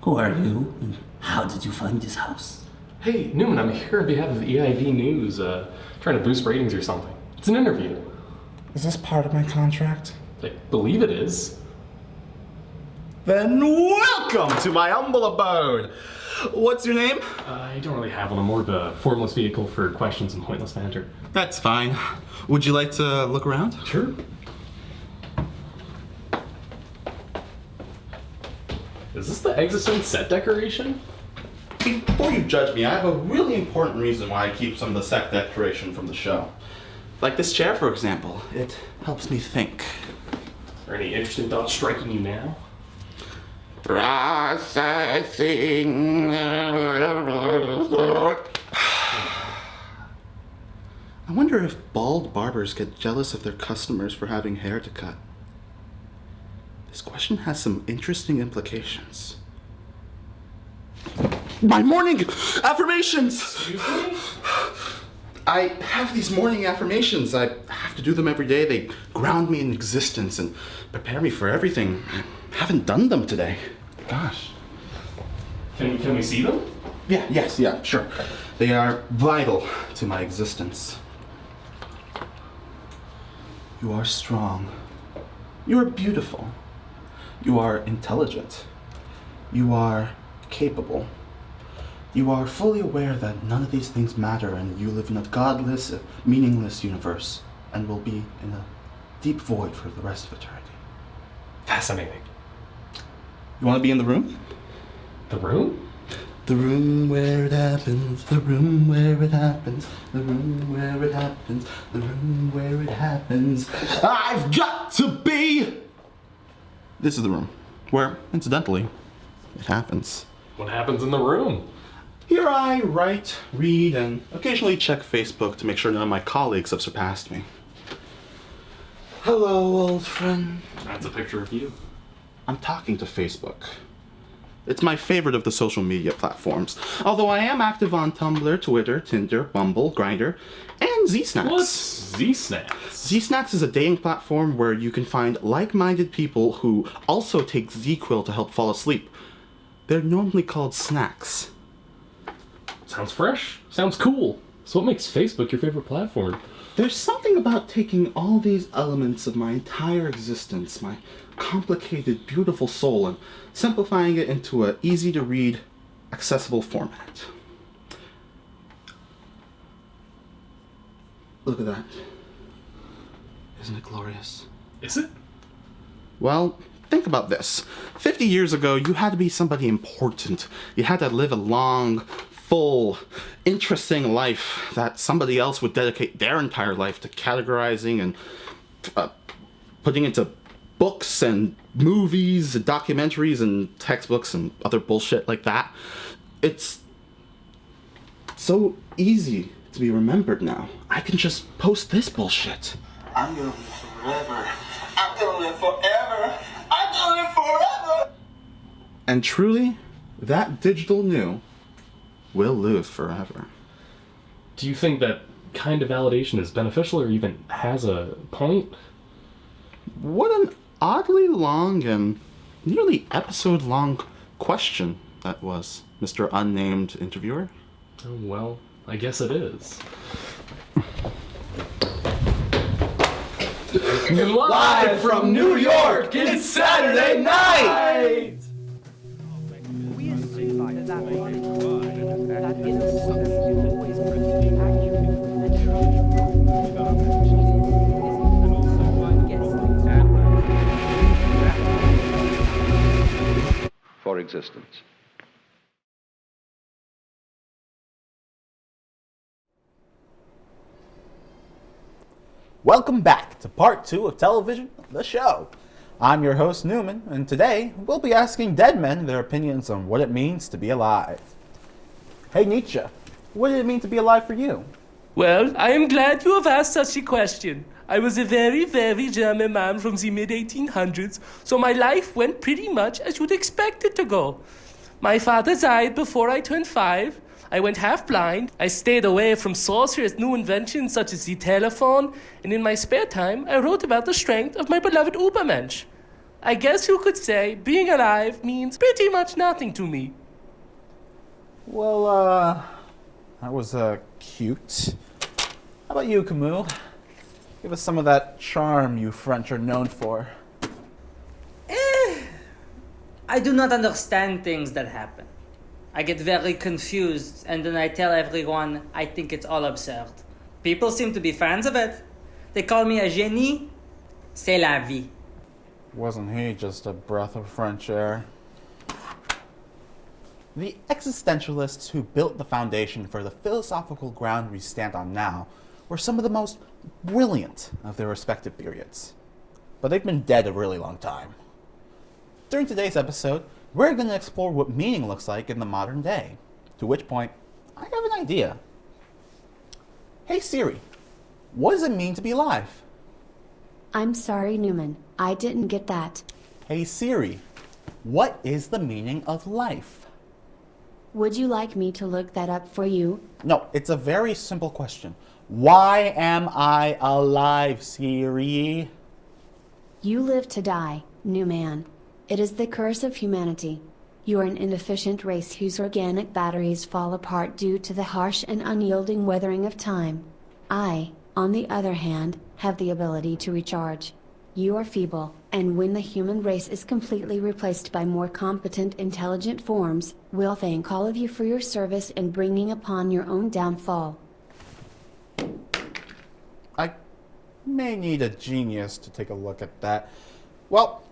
Who are you, and how did you find this house? Hey, Newman, I'm here on behalf of EIV News, trying to boost ratings or something. It's an interview. Is this part of my contract? I believe it is. Then welcome to my humble abode. What's your name? I don't really have one. I'm more of a formless vehicle for questions and pointless banter. That's fine. Would you like to look around? Sure. Is this the Exis-Tense set decoration? Before you judge me, I have a really important reason why I keep some of the set decoration from the show. Like this chair, for example. It helps me think. Are any interesting thoughts striking you now? Processing. I wonder if bald barbers get jealous of their customers for having hair to cut. This question has some interesting implications. My morning affirmations! Excuse me? I have these morning affirmations. I have to do them every day. They ground me in existence and prepare me for everything. I haven't done them today. Gosh. Can we see them? Yes, sure. They are vital to my existence. You are strong. You are beautiful. You are intelligent. You are capable. You are fully aware that none of these things matter and you live in a godless, meaningless universe and will be in a deep void for the rest of eternity. Fascinating. You want to be in the room? The room? The room where it happens, the room where it happens, the room where it happens, the room where it happens. I've got to be! This is the room where, incidentally, it happens. What happens in the room? Here I write, read, and occasionally check Facebook to make sure none of my colleagues have surpassed me. Hello, old friend. That's a picture of you. I'm talking to Facebook. It's my favorite of the social media platforms, although I am active on Tumblr, Twitter, Tinder, Bumble, Grindr, and Z-Snacks. What's Z-Snacks? Z-Snacks is a dating platform where you can find like-minded people who also take Z-Quil to help fall asleep. They're normally called snacks. Sounds fresh. Sounds cool. So what makes Facebook your favorite platform? There's something about taking all these elements of my entire existence, my complicated, beautiful soul, and simplifying it into an easy-to-read, accessible format. Look at that. Isn't it glorious? Is it? Well, think about this. 50 years ago, you had to be somebody important. You had to live a long, full, interesting life that somebody else would dedicate their entire life to categorizing and putting into books and movies and documentaries and textbooks and other bullshit like that. It's so easy to be remembered now. I can just post this bullshit. I'm gonna live forever. I'm gonna live forever. I'm gonna live forever. And truly, that digital new will live forever. Do you think that kind of validation is beneficial or even has a point? What an oddly long and nearly episode-long question that was, Mr. Unnamed Interviewer. Oh, well, I guess it is. Live from New York, it's Saturday night! For existence. Welcome back to part 2 of Television, the show. I'm your host, Newman, and today we'll be asking dead men their opinions on what it means to be alive. Hey Nietzsche, what did it mean to be alive for you? Well, I am glad you have asked such a question. I was a very, very German man from the mid-1800s, so my life went pretty much as you'd expect it to go. My father died before I turned 5. I went half-blind. I stayed away from sorcerous new inventions such as the telephone, and in my spare time, I wrote about the strength of my beloved Übermensch. I guess you could say being alive means pretty much nothing to me. Well, that was cute. How about you, Camus? Give us some of that charm you French are known for. I do not understand things that happen. I get very confused, and then I tell everyone I think it's all absurd. People seem to be fans of it. They call me a génie. C'est la vie. Wasn't he just a breath of French air? The existentialists who built the foundation for the philosophical ground we stand on now were some of the most brilliant of their respective periods. But they've been dead a really long time. During today's episode, we're going to explore what meaning looks like in the modern day. To which point, I have an idea. Hey Siri, what does it mean to be alive? I'm sorry, Newman. I didn't get that. Hey Siri, what is the meaning of life? Would you like me to look that up for you? No, it's a very simple question. Why am I alive, Siri? You live to die, Newman. It is the curse of humanity. You are an inefficient race whose organic batteries fall apart due to the harsh and unyielding weathering of time. I, on the other hand, have the ability to recharge. You are feeble, and when the human race is completely replaced by more competent, intelligent forms, we'll thank all of you for your service in bringing upon your own downfall. I may need a genius to take a look at that. Well,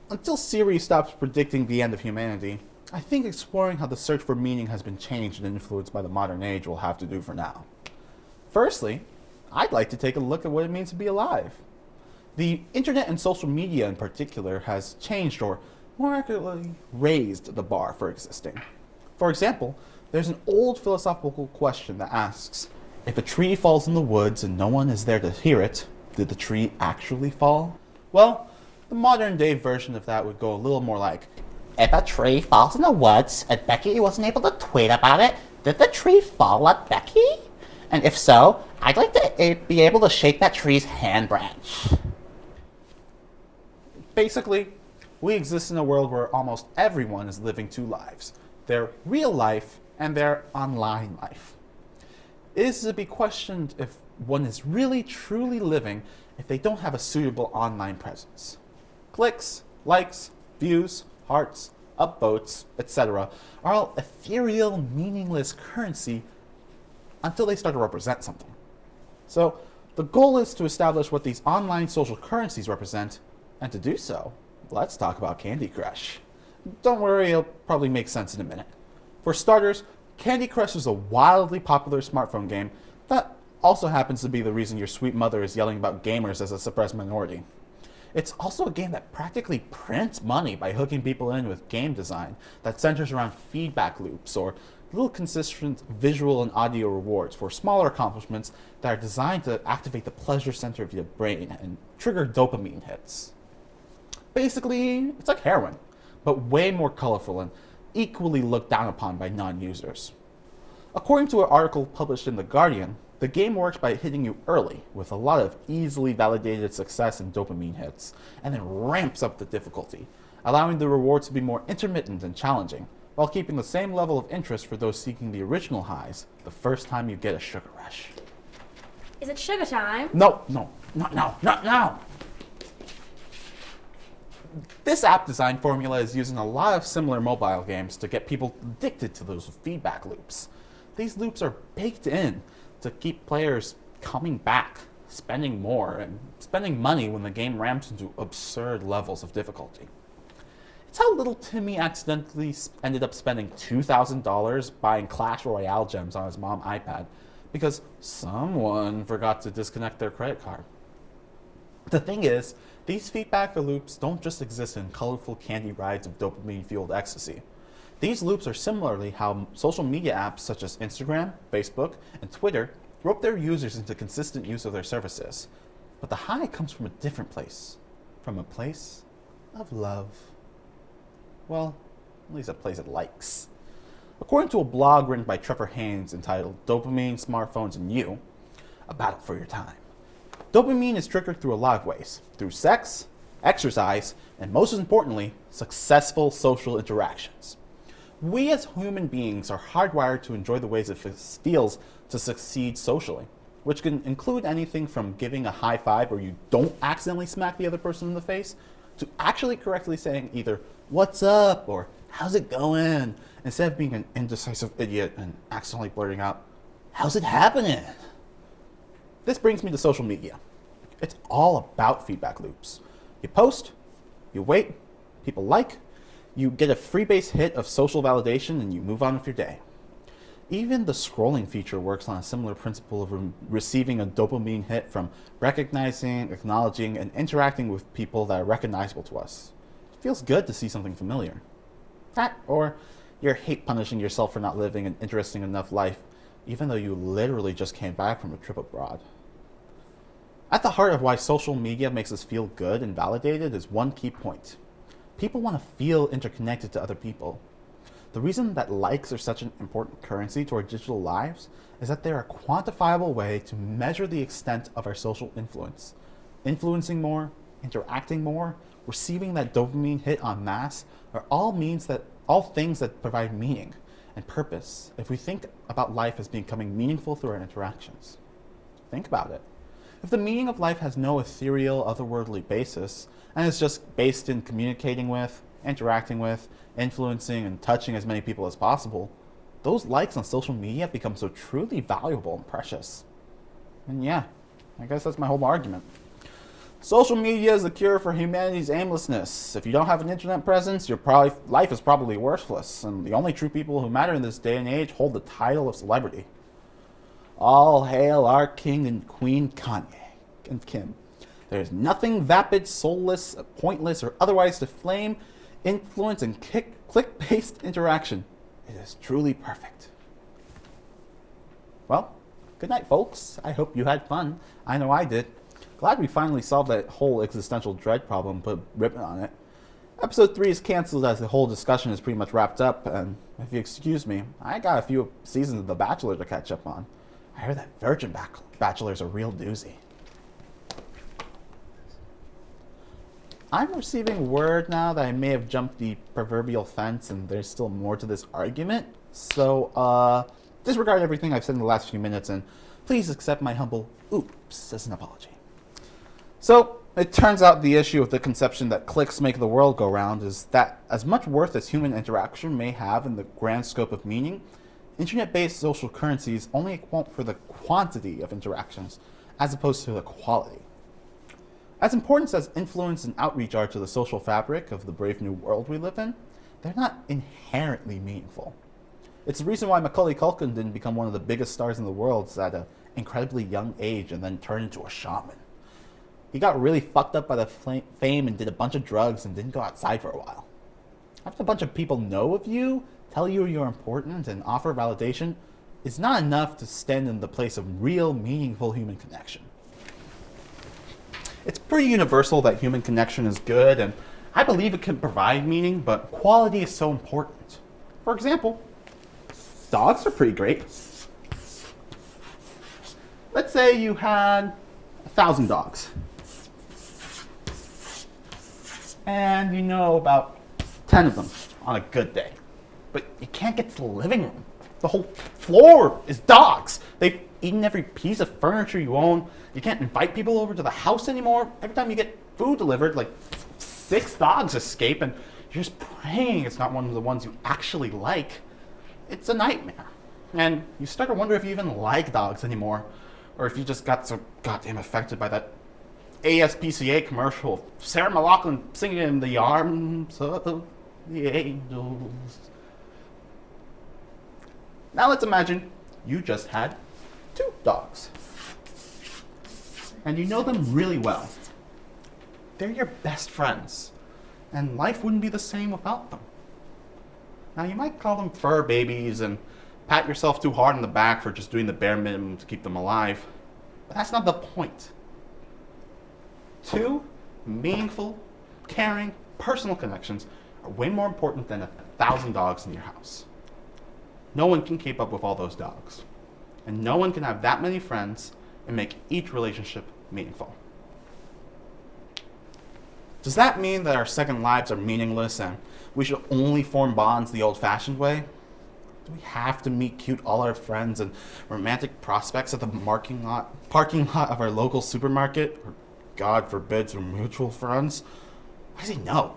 until Siri stops predicting the end of humanity, I think exploring how the search for meaning has been changed and influenced by the modern age will have to do for now. Firstly, I'd like to take a look at what it means to be alive. The internet and social media in particular has changed, or more accurately, raised the bar for existing. For example, there's an old philosophical question that asks, if a tree falls in the woods and no one is there to hear it, did the tree actually fall? Well, the modern day version of that would go a little more like, if a tree falls in the woods and Becky wasn't able to tweet about it, did the tree fall at Becky? And if so, I'd like to be able to shake that tree's hand branch. Basically, we exist in a world where almost everyone is living two lives, their real life and their online life. It is to be questioned if one is really truly living if they don't have a suitable online presence. Clicks, likes, views, hearts, upvotes, etc. are all ethereal, meaningless currency until they start to represent something. So, the goal is to establish what these online social currencies represent, and to do so, let's talk about Candy Crush. Don't worry, it'll probably make sense in a minute. For starters, Candy Crush is a wildly popular smartphone game that also happens to be the reason your sweet mother is yelling about gamers as a suppressed minority. It's also a game that practically prints money by hooking people in with game design that centers around feedback loops or little consistent visual and audio rewards for smaller accomplishments that are designed to activate the pleasure center of your brain and trigger dopamine hits. Basically, it's like heroin, but way more colorful and equally looked down upon by non-users. According to an article published in The Guardian, the game works by hitting you early with a lot of easily validated success and dopamine hits, and then ramps up the difficulty, allowing the rewards to be more intermittent and challenging, while keeping the same level of interest for those seeking the original highs the first time you get a sugar rush. Is it sugar time? No, not now. This app design formula is using a lot of similar mobile games to get people addicted to those feedback loops. These loops are baked in to keep players coming back, spending more, and spending money when the game ramps into absurd levels of difficulty. It's how little Timmy accidentally ended up spending $2,000 buying Clash Royale gems on his mom's iPad because someone forgot to disconnect their credit card. The thing is, these feedback loops don't just exist in colorful candy rides of dopamine-fueled ecstasy. These loops are similarly how social media apps such as Instagram, Facebook, and Twitter rope their users into consistent use of their services. But the high comes from a different place. From a place of love. Well, at least a place it likes. According to a blog written by Trevor Haynes entitled Dopamine, Smartphones, and You, a battle for your time. Dopamine is triggered through a lot of ways. Through sex, exercise, and most importantly, successful social interactions. We as human beings are hardwired to enjoy the ways it feels to succeed socially, which can include anything from giving a high five where you don't accidentally smack the other person in the face, to actually correctly saying either, "What's up?" or "How's it going?" instead of being an indecisive idiot and accidentally blurting out, "How's it happening?" This brings me to social media. It's all about feedback loops. You post, you wait, people like, you get a freebase hit of social validation, and you move on with your day. Even the scrolling feature works on a similar principle of receiving a dopamine hit from recognizing, acknowledging, and interacting with people that are recognizable to us. It feels good to see something familiar. That, or you're hate punishing yourself for not living an interesting enough life, even though you literally just came back from a trip abroad. At the heart of why social media makes us feel good and validated is one key point. People want to feel interconnected to other people. The reason that likes are such an important currency to our digital lives is that they're a quantifiable way to measure the extent of our social influence. Influencing more, interacting more, receiving that dopamine hit en masse are all things that provide meaning and purpose if we think about life as becoming meaningful through our interactions. Think about it. If the meaning of life has no ethereal, otherworldly basis, and is just based in communicating with, interacting with, influencing, and touching as many people as possible, those likes on social media become so truly valuable and precious. And yeah, I guess that's my whole argument. Social media is the cure for humanity's aimlessness. If you don't have an internet presence, your life is probably worthless, and the only true people who matter in this day and age hold the title of celebrity. All hail our king and queen Kanye and Kim. There is nothing vapid, soulless, pointless, or otherwise to flame, influence, and click-based interaction. It is truly perfect. Well, good night, folks. I hope you had fun. I know I did. Glad we finally solved that whole existential dread problem, put a ribbon on it. Episode 3 is canceled as the whole discussion is pretty much wrapped up, and if you excuse me, I got a few seasons of The Bachelor to catch up on. I heard that virgin bachelor's a real doozy. I'm receiving word now that I may have jumped the proverbial fence and there's still more to this argument. So, disregard everything I've said in the last few minutes and please accept my humble oops as an apology. So, it turns out the issue with the conception that clicks make the world go round is that as much worth as human interaction may have in the grand scope of meaning, internet-based social currencies only account for the quantity of interactions as opposed to the quality. As important as influence and outreach are to the social fabric of the brave new world we live in, they're not inherently meaningful. It's the reason why Macaulay Culkin didn't become one of the biggest stars in the world at an incredibly young age and then turned into a shaman. He got really fucked up by the fame and did a bunch of drugs and didn't go outside for a while. Having a bunch of people know of you, tell you you're important, and offer validation is not enough to stand in the place of real, meaningful human connection. It's pretty universal that human connection is good, and I believe it can provide meaning, but quality is so important. For example, dogs are pretty great. Let's say you had 1,000 dogs. And you know about 10 of them on a good day. But you can't get to the living room. The whole floor is dogs. They've eaten every piece of furniture you own. You can't invite people over to the house anymore. Every time you get food delivered, like 6 dogs escape, and you're just praying it's not one of the ones you actually like. It's a nightmare. And you start to wonder if you even like dogs anymore, or if you just got so goddamn affected by that ASPCA commercial of Sarah McLachlan singing in the arms of the angels. Now let's imagine you just had 2 dogs. And you know them really well. They're your best friends. And life wouldn't be the same without them. Now you might call them fur babies and pat yourself too hard on the back for just doing the bare minimum to keep them alive. But that's not the point. 2 meaningful, caring, personal connections are way more important than 1,000 dogs in your house. No one can keep up with all those dogs. And no one can have that many friends and make each relationship meaningful. Does that mean that our second lives are meaningless and we should only form bonds the old-fashioned way? Do we have to meet cute all our friends and romantic prospects at the parking lot of our local supermarket? Or, God forbid, through mutual friends? I say no.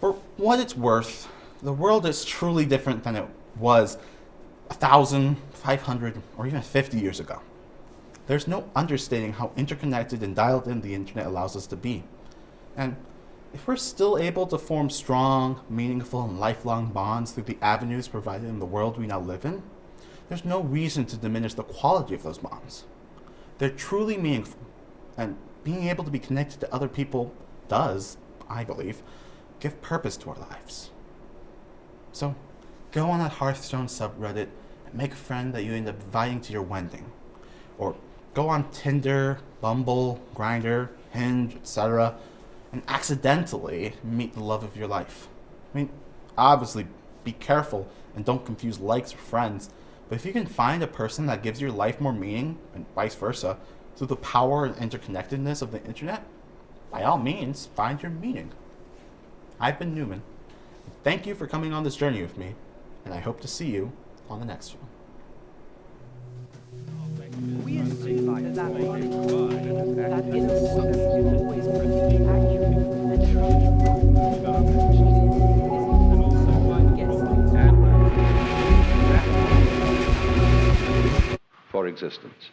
For what it's worth, the world is truly different than it was 1,000, 500, or even 50 years ago. There's no understating how interconnected and dialed in the internet allows us to be. And if we're still able to form strong, meaningful, and lifelong bonds through the avenues provided in the world we now live in, there's no reason to diminish the quality of those bonds. They're truly meaningful, and being able to be connected to other people does, I believe, give purpose to our lives. So, go on that Hearthstone subreddit and make a friend that you end up inviting to your wedding. Or go on Tinder, Bumble, Grindr, Hinge, etc., and accidentally meet the love of your life. I mean, obviously, be careful and don't confuse likes with friends, but if you can find a person that gives your life more meaning, and vice versa, through the power and interconnectedness of the internet, by all means, find your meaning. I've been Newman. Thank you for coming on this journey with me, and I hope to see you on the next one. We assume that innocence is always pretty accurate and for existence.